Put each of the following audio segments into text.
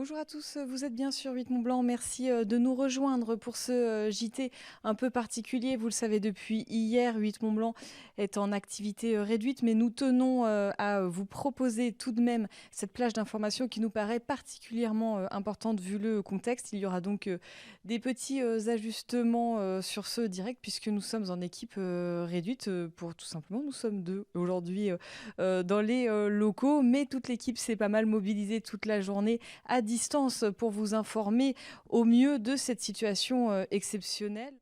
Bonjour à tous, vous êtes bien sur 8 Mont Blanc. Merci de nous rejoindre pour ce JT un peu particulier. Vous le savez, depuis hier, 8 Mont Blanc est en activité réduite, mais nous tenons à vous proposer tout de même cette plage d'informations qui nous paraît particulièrement importante vu le contexte. Il y aura donc des petits ajustements sur ce direct puisque nous sommes en équipe réduite pour tout simplement, nous sommes deux aujourd'hui dans les locaux, mais toute l'équipe s'est pas mal mobilisée toute la journée à distance pour vous informer au mieux de cette situation exceptionnelle.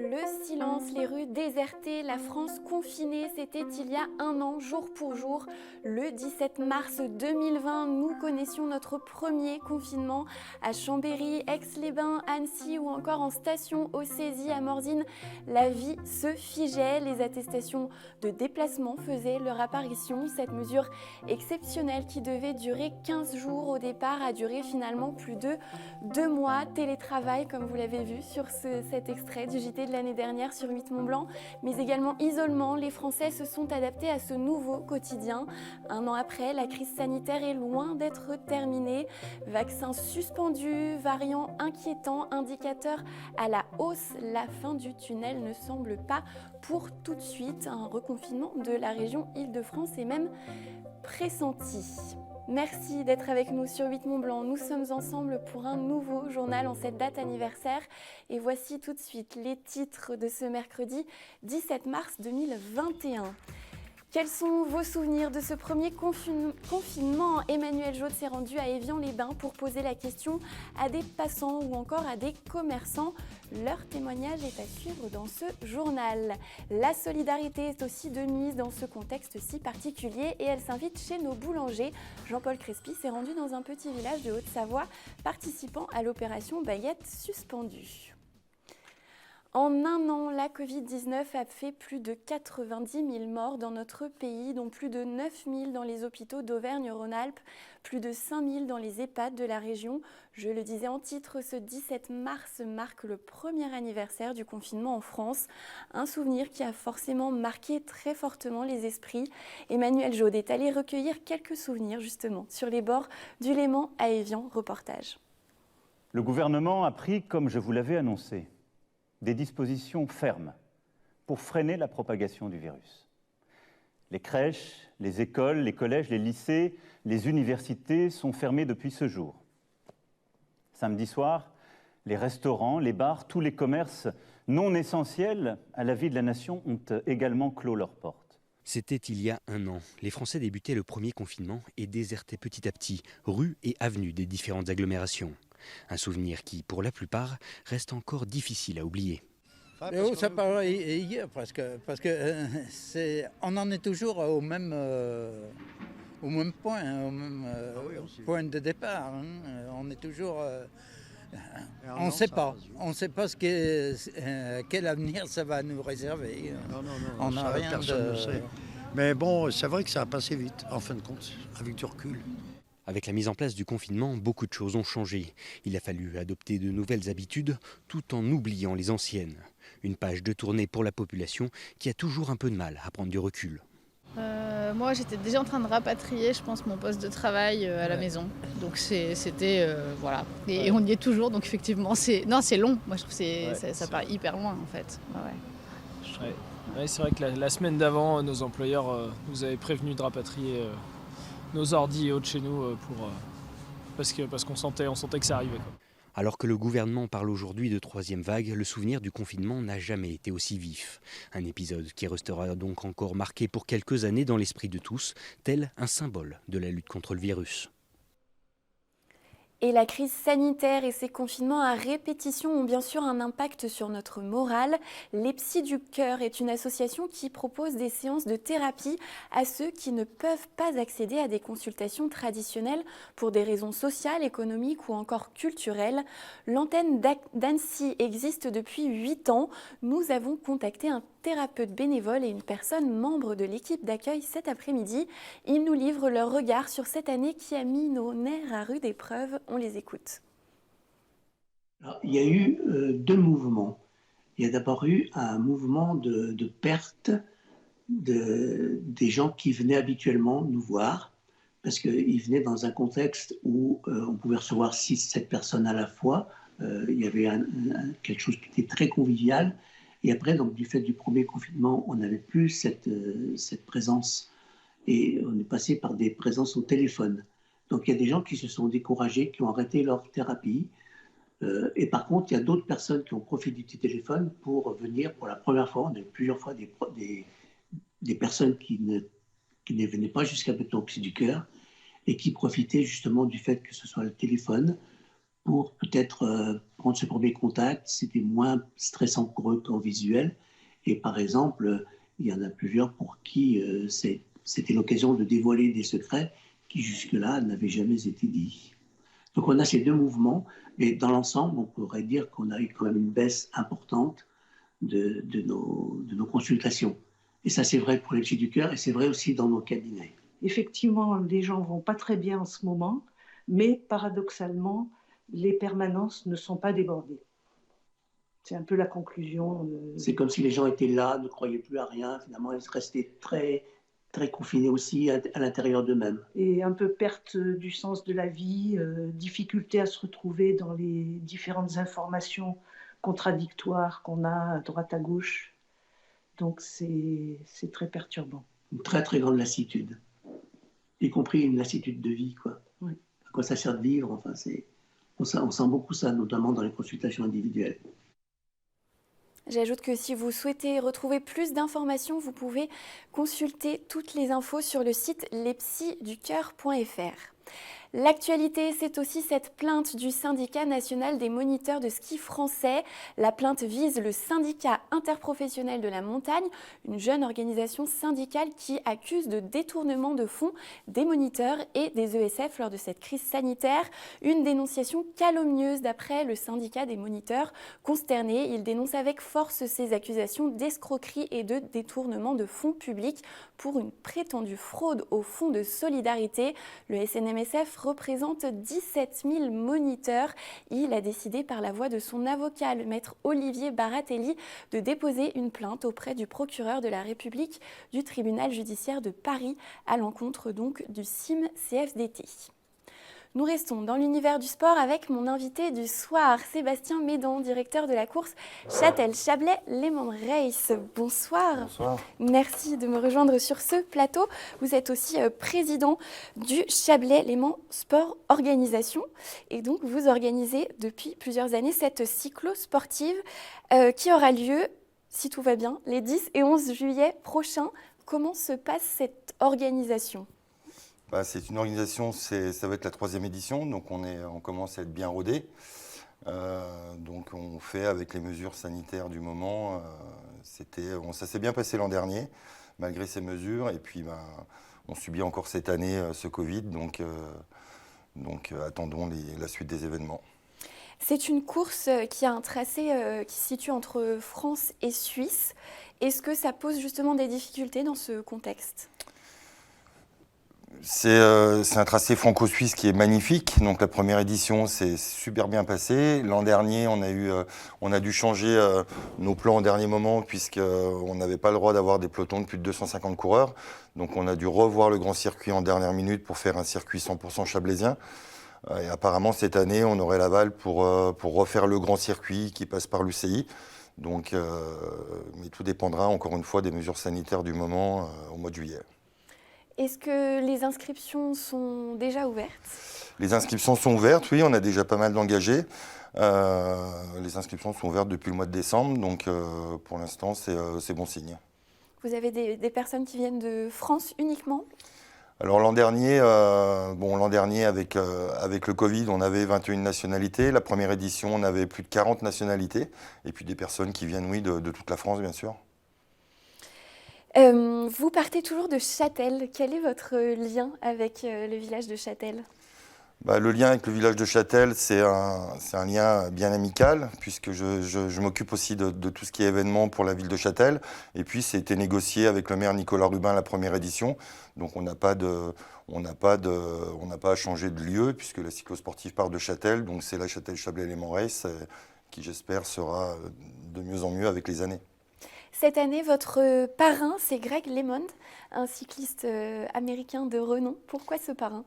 Le silence, les rues désertées, la France confinée, c'était il y a un an, jour pour jour. Le 17 mars 2020, nous connaissions notre premier confinement à Chambéry, Aix-les-Bains, Annecy ou encore en station Auxésie à Morzine. La vie se figeait, les attestations de déplacement faisaient leur apparition. Cette mesure exceptionnelle qui devait durer 15 jours au départ a duré finalement plus de 2 mois. Télétravail, comme vous l'avez vu sur cet extrait du JT de l'année dernière sur 8 Mont Blanc, mais également isolement. Les Français se sont adaptés à ce nouveau quotidien. Un an après, la crise sanitaire est loin d'être terminée. Vaccins suspendus, variants inquiétants, indicateurs à la hausse. La fin du tunnel ne semble pas pour tout de suite. Un reconfinement de la région Île-de-France est même pressenti. Merci d'être avec nous sur 8 Mont Blanc. Nous sommes ensemble pour un nouveau journal en cette date anniversaire. Et voici tout de suite les titres de ce mercredi 17 mars 2021. Quels sont vos souvenirs de ce premier confinement? Emmanuel Jaude s'est rendu à Évian-les-Bains pour poser la question à des passants ou encore à des commerçants. Leur témoignage est à suivre dans ce journal. La solidarité est aussi de mise dans ce contexte si particulier et elle s'invite chez nos boulangers. Jean-Paul Crespi s'est rendu dans un petit village de Haute-Savoie participant à l'opération Baguette suspendue. En un an, la Covid-19 a fait plus de 90 000 morts dans notre pays, dont plus de 9 000 dans les hôpitaux d'Auvergne-Rhône-Alpes, plus de 5 000 dans les EHPAD de la région. Je le disais en titre, ce 17 mars marque le premier anniversaire du confinement en France. Un souvenir qui a forcément marqué très fortement les esprits. Emmanuel Jaude est allé recueillir quelques souvenirs justement sur les bords du Léman à Évian. Reportage. Le gouvernement a pris, comme je vous l'avais annoncé, des dispositions fermes pour freiner la propagation du virus. Les crèches, les écoles, les collèges, les lycées, les universités sont fermés depuis ce jour. Samedi soir, les restaurants, les bars, tous les commerces non essentiels à la vie de la nation ont également clos leurs portes. C'était il y a un an. Les Français débutaient le premier confinement et désertaient petit à petit rues et avenues des différentes agglomérations. Un souvenir qui, pour la plupart, reste encore difficile à oublier. Ça paraît hier presque, parce que on en est toujours au même point, au même point de départ. On est toujours, on ne sait pas quel avenir ça va nous réserver. On n'a rien personne ne sait. Mais bon, c'est vrai que ça a passé vite, en fin de compte, avec du recul. Avec la mise en place du confinement, beaucoup de choses ont changé. Il a fallu adopter de nouvelles habitudes tout en oubliant les anciennes. Une page de tournée pour la population qui a toujours un peu de mal à prendre du recul. Moi, j'étais déjà en train de rapatrier, je pense, mon poste de travail à la maison. Donc c'était voilà. Et on y est toujours, donc effectivement, c'est long. Moi, je trouve que ça paraît hyper loin, en fait. Ouais, c'est vrai que la semaine d'avant, nos employeurs nous avaient prévenu de rapatrier nos ordis et autres chez nous parce qu'on sentait que ça arrivait, quoi. Alors que le gouvernement parle aujourd'hui de troisième vague, le souvenir du confinement n'a jamais été aussi vif. Un épisode qui restera donc encore marqué pour quelques années dans l'esprit de tous, tel un symbole de la lutte contre le virus. Et la crise sanitaire et ces confinements à répétition ont bien sûr un impact sur notre morale. Les Psys du Cœur est une association qui propose des séances de thérapie à ceux qui ne peuvent pas accéder à des consultations traditionnelles pour des raisons sociales, économiques ou encore culturelles. L'antenne d'Annecy existe depuis 8 ans. Nous avons contacté un thérapeute bénévole et une personne membre de l'équipe d'accueil cet après-midi. Ils nous livrent leur regard sur cette année qui a mis nos nerfs à rude épreuve. On les écoute. Alors, il y a eu deux mouvements. Il y a d'abord eu un mouvement de perte des gens qui venaient habituellement nous voir parce qu'il venait dans un contexte où on pouvait recevoir 6-7 personnes à la fois. Il y avait quelque chose qui était très convivial. Et après, donc, du fait du premier confinement, on n'avait plus cette présence. Et on est passé par des présences au téléphone. Donc il y a des gens qui se sont découragés, qui ont arrêté leur thérapie. Et par contre, il y a d'autres personnes qui ont profité du téléphone pour venir pour la première fois. On a eu plusieurs fois des personnes qui ne venaient pas jusqu'à Béton Psy du Cœur et qui profitaient justement du fait que ce soit le téléphone pour peut-être prendre ce premier contact. C'était moins stressant pour eux qu'en visuel. Et par exemple, il y en a plusieurs pour qui c'était l'occasion de dévoiler des secrets qui jusque-là n'avaient jamais été dits. Donc on a ces deux mouvements, mais dans l'ensemble, on pourrait dire qu'on a eu quand même une baisse importante de nos consultations. Et ça, c'est vrai pour les Psy du Cœur et c'est vrai aussi dans nos cabinets. Effectivement, les gens ne vont pas très bien en ce moment, mais paradoxalement, les permanences ne sont pas débordées. C'est un peu la conclusion. C'est comme si les gens étaient là, ne croyaient plus à rien. Finalement, ils restaient très confinés aussi à l'intérieur d'eux-mêmes. Et un peu perte du sens de la vie, difficulté à se retrouver dans les différentes informations contradictoires qu'on a à droite à gauche. Donc c'est très perturbant. Une très grande lassitude, y compris une lassitude de vie, quoi. Oui. À quoi ça sert de vivre, enfin, on sent beaucoup ça, notamment dans les consultations individuelles. J'ajoute que si vous souhaitez retrouver plus d'informations, vous pouvez consulter toutes les infos sur le site lespsyducoeur.fr. L'actualité, c'est aussi cette plainte du syndicat national des moniteurs de ski français. La plainte vise le syndicat interprofessionnel de la montagne, une jeune organisation syndicale qui accuse de détournement de fonds des moniteurs et des ESF lors de cette crise sanitaire. Une dénonciation calomnieuse d'après le syndicat des moniteurs. Consterné, il dénonce avec force ces accusations d'escroquerie et de détournement de fonds publics pour une prétendue fraude au fonds de solidarité. Le SNMSF représente 17 000 moniteurs. Il a décidé par la voix de son avocat, le maître Olivier Baratelli, de déposer une plainte auprès du procureur de la République du tribunal judiciaire de Paris à l'encontre donc du CIM-CFDT. Nous restons dans l'univers du sport avec mon invité du soir, Sébastien Médan, directeur de la course Châtel-Chablais-Lehman Race. Bonsoir. Bonsoir. Merci de me rejoindre sur ce plateau. Vous êtes aussi président du Chablais-Lehman Sport Organisation. Et donc, vous organisez depuis plusieurs années cette cyclo-sportive qui aura lieu, si tout va bien, les 10 et 11 juillet prochains. Comment se passe cette organisation ? C'est une organisation, ça va être la 3e édition, donc on commence à être bien rodé. Donc on fait avec les mesures sanitaires du moment. Ça s'est bien passé l'an dernier, malgré ces mesures. Et puis on subit encore cette année ce Covid, donc attendons la suite des événements. C'est une course qui a un tracé qui se situe entre France et Suisse. Est-ce que ça pose justement des difficultés dans ce contexte ? C'est un tracé franco-suisse qui est magnifique. Donc la première édition s'est super bien passée. L'an dernier, on a dû changer nos plans au dernier moment puisqu'on n'avait pas le droit d'avoir des pelotons de plus de 250 coureurs. Donc on a dû revoir le grand circuit en dernière minute pour faire un circuit 100% chablaisien. Et apparemment cette année, on aurait l'aval pour refaire le grand circuit qui passe par l'UCI. Donc, mais tout dépendra encore une fois des mesures sanitaires du moment au mois de juillet. Est-ce que les inscriptions sont déjà ouvertes ? Les inscriptions sont ouvertes, oui, on a déjà pas mal d'engagés. Les inscriptions sont ouvertes depuis le mois de décembre, donc pour l'instant, c'est bon signe. Vous avez des personnes qui viennent de France uniquement ? Alors l'an dernier, avec le Covid, on avait 21 nationalités. La première édition, on avait plus de 40 nationalités. Et puis des personnes qui viennent, oui, de toute la France, bien sûr. Vous partez toujours de Châtel. Quel est votre lien avec le village de Châtel ? Le lien avec le village de Châtel, c'est un lien bien amical, puisque je m'occupe aussi de tout ce qui est événement pour la ville de Châtel. Et puis, c'était négocié avec le maire Nicolas Rubin la première édition. Donc, on n'a pas à changer de lieu, puisque la cyclosportive part de Châtel. Donc, c'est la Châtel-Chablais-Lehman Race qui, j'espère, sera de mieux en mieux avec les années. Cette année, votre parrain, c'est Greg LeMond, un cycliste américain de renom. Pourquoi ce parrain ?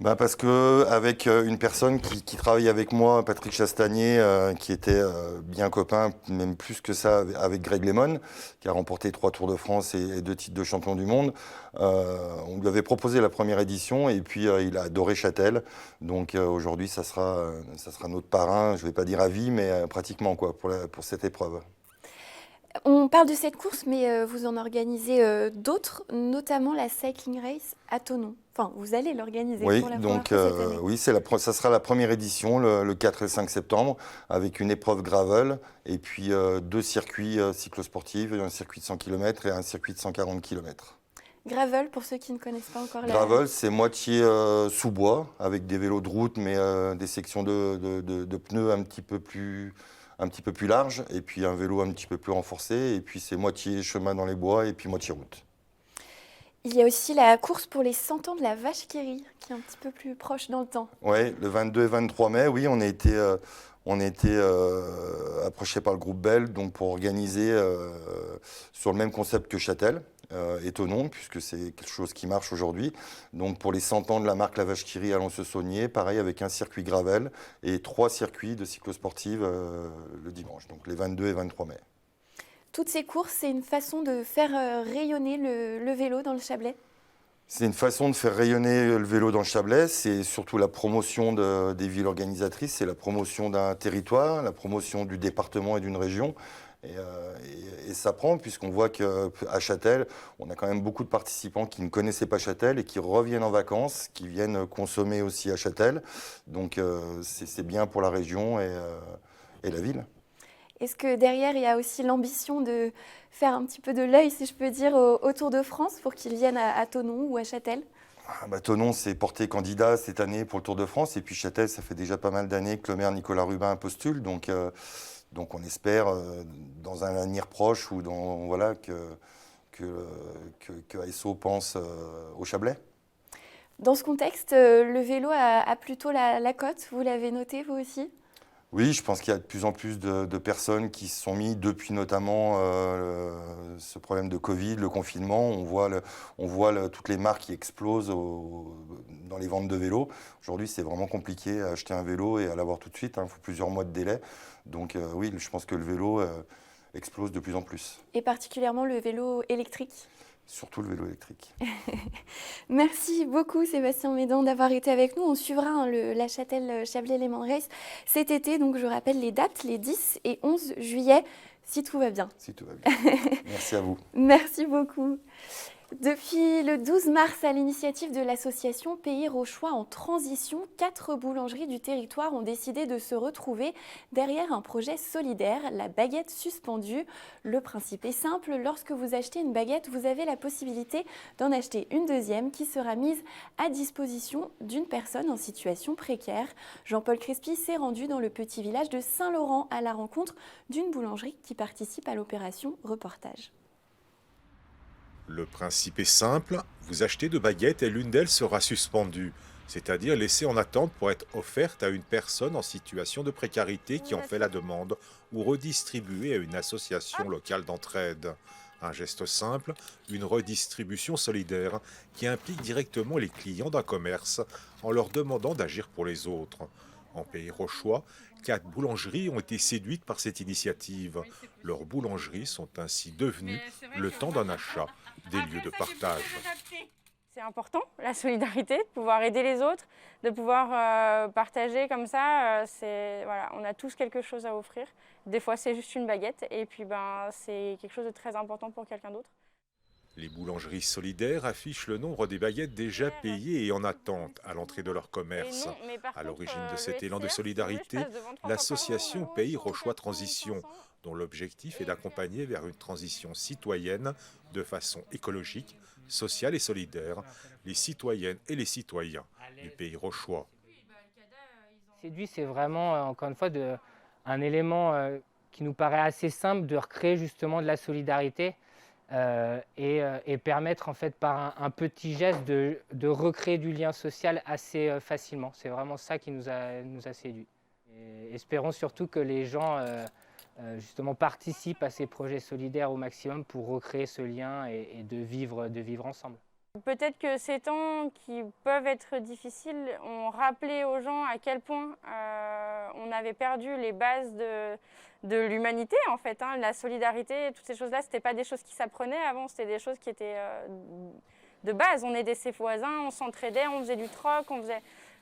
Parce qu'avec une personne qui travaille avec moi, Patrick Chastanier, qui était bien copain, même plus que ça, avec Greg LeMond, qui a remporté 3 Tours de France et 2 titres de champion du monde. On lui avait proposé la première édition et puis il a adoré Châtel. Donc aujourd'hui, ça sera notre parrain, je ne vais pas dire à vie, mais pratiquement quoi, pour cette épreuve. On parle de cette course, mais vous en organisez d'autres, notamment la Cycling Race à Thonon. Enfin, vous allez l'organiser oui, pour la donc, première fois cette année. oui, ça sera la première édition, le 4 et 5 septembre, avec une épreuve gravel et puis 2 circuits cyclosportifs, un circuit de 100 km et un circuit de 140 km. Gravel, pour ceux qui ne connaissent pas encore Gravel, c'est moitié sous-bois, avec des vélos de route, mais des sections de pneus un petit peu plus larges, et puis un vélo un petit peu plus renforcé, et puis c'est moitié chemin dans les bois, et puis moitié route. Il y a aussi la course pour les 100 ans de la vache qui rit, qui est un petit peu plus proche dans le temps. Oui, le 22 et 23 mai, oui, on a été approché par le groupe Bell donc pour organiser sur le même concept que Châtel et Thonon, puisque c'est quelque chose qui marche aujourd'hui. Donc pour les 100 ans de la marque La Vache qui rit à Lons-le-Saunier, pareil avec un circuit gravel et 3 circuits de cyclosportive le dimanche, donc les 22 et 23 mai. Toutes ces courses, c'est une façon de faire rayonner le vélo dans le Chablais ? C'est une façon de faire rayonner le vélo dans le Chablais, c'est surtout la promotion des villes organisatrices, c'est la promotion d'un territoire, la promotion du département et d'une région. Et ça prend, puisqu'on voit qu'à Châtel, on a quand même beaucoup de participants qui ne connaissaient pas Châtel et qui reviennent en vacances, qui viennent consommer aussi à Châtel. Donc c'est bien pour la région et la ville. Est-ce que derrière, il y a aussi l'ambition de faire un petit peu de l'œil, si je peux dire, au Tour de France pour qu'ils viennent à Thonon ou à Châtel ? Thonon s'est porté candidat cette année pour le Tour de France. Et puis Châtel, ça fait déjà pas mal d'années que le maire Nicolas Rubin postule. Donc on espère, dans un avenir proche, ou voilà, que ASO pense au Chablais. Dans ce contexte, le vélo a plutôt la cote. Vous l'avez noté, vous aussi ? Oui, je pense qu'il y a de plus en plus de personnes qui se sont mis, depuis notamment ce problème de Covid, le confinement. On voit toutes les marques qui explosent dans les ventes de vélos. Aujourd'hui, c'est vraiment compliqué à acheter un vélo et à l'avoir tout de suite. Il faut plusieurs mois de délai. Donc oui, je pense que le vélo explose de plus en plus. Et particulièrement le vélo électrique ? Surtout le vélo électrique. Merci beaucoup Sébastien Médan d'avoir été avec nous. On suivra la Châtel Chablais Léman Race cet été. Donc je rappelle les dates, les 10 et 11 juillet, si tout va bien. Si tout va bien. Merci à vous. Merci beaucoup. Depuis le 12 mars, à l'initiative de l'association Pays Rochois en transition, 4 boulangeries du territoire ont décidé de se retrouver derrière un projet solidaire, la baguette suspendue. Le principe est simple, lorsque vous achetez une baguette, vous avez la possibilité d'en acheter une deuxième qui sera mise à disposition d'une personne en situation précaire. Jean-Paul Crespi s'est rendu dans le petit village de Saint-Laurent à la rencontre d'une boulangerie qui participe à l'opération Reportage. Le principe est simple, vous achetez 2 baguettes et l'une d'elles sera suspendue, c'est-à-dire laissée en attente pour être offerte à une personne en situation de précarité qui en fait la demande ou redistribuée à une association locale d'entraide. Un geste simple, une redistribution solidaire qui implique directement les clients d'un commerce en leur demandant d'agir pour les autres. En Pays Rochois, 4 boulangeries ont été séduites par cette initiative. Leurs boulangeries sont ainsi devenues, le temps d'un achat, des lieux de partage. C'est important, la solidarité, de pouvoir aider les autres, de pouvoir partager comme ça. Voilà, on a tous quelque chose à offrir. Des fois, c'est juste une baguette et puis c'est quelque chose de très important pour quelqu'un d'autre. Les boulangeries solidaires affichent le nombre des baguettes déjà payées et en attente à l'entrée de leur commerce. À l'origine de cet élan de solidarité, l'association Pays Rochois Transition, dont l'objectif est d'accompagner vers une transition citoyenne de façon écologique, sociale et solidaire, les citoyennes et les citoyens du Pays Rochois. Séduit, c'est vraiment, encore une fois, un élément qui nous paraît assez simple de recréer justement de la solidarité. Et permettre en fait par un petit geste de recréer du lien social assez facilement. C'est vraiment ça qui nous a séduits. Et espérons surtout que les gens justement participent à ces projets solidaires au maximum pour recréer ce lien et de vivre ensemble. Peut-être que ces temps qui peuvent être difficiles ont rappelé aux gens à quel point on avait perdu les bases de l'humanité en fait, hein, la solidarité, toutes ces choses-là, c'était pas des choses qui s'apprenaient avant, c'était des choses qui étaient de base. On aidait ses voisins, on s'entraidait, on faisait du troc,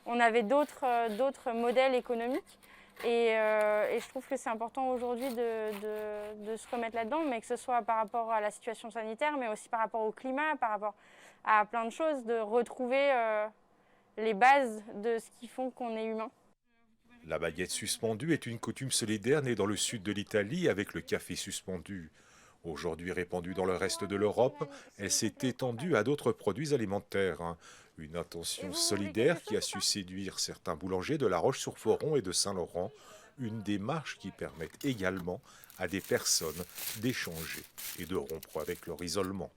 on avait d'autres modèles économiques. Et je trouve que c'est important aujourd'hui de se remettre là-dedans, mais que ce soit par rapport à la situation sanitaire, mais aussi par rapport au climat, par rapport à plein de choses, de retrouver les bases de ce qui font qu'on est humain. La baguette suspendue est une coutume solidaire née dans le sud de l'Italie avec le café suspendu. Aujourd'hui répandue dans le reste de l'Europe, elle s'est étendue à d'autres produits alimentaires. Une intention solidaire qui a su séduire certains boulangers de La Roche-sur-Foron et de Saint-Laurent, une démarche qui permet également à des personnes d'échanger et de rompre avec leur isolement.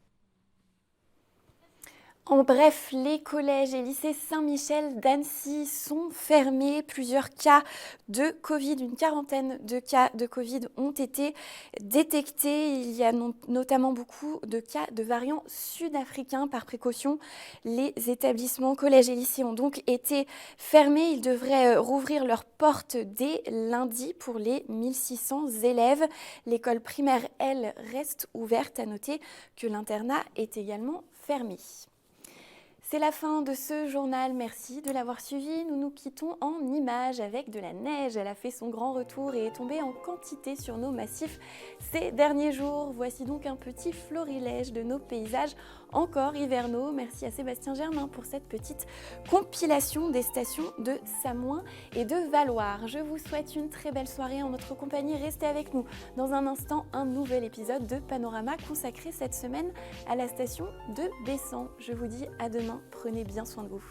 En bref, les collèges et lycées Saint-Michel d'Annecy sont fermés. Plusieurs cas de Covid, une quarantaine de cas de Covid ont été détectés. Il y a notamment beaucoup de cas de variants sud-africains. Par précaution, les établissements collèges et lycées ont donc été fermés. Ils devraient rouvrir leurs portes dès lundi pour les 1600 élèves. L'école primaire, elle, reste ouverte. À noter que l'internat est également fermé. C'est la fin de ce journal, merci de l'avoir suivi. Nous nous quittons en images avec de la neige. Elle a fait son grand retour et est tombée en quantité sur nos massifs ces derniers jours. Voici donc un petit florilège de nos paysages encore hivernaux. Merci à Sébastien Germain pour cette petite compilation des stations de Samoin et de Valloire. Je vous souhaite une très belle soirée en notre compagnie. Restez avec nous. Dans un instant, un nouvel épisode de Panorama consacré cette semaine à la station de Bessan. Je vous dis à demain. Prenez bien soin de vous.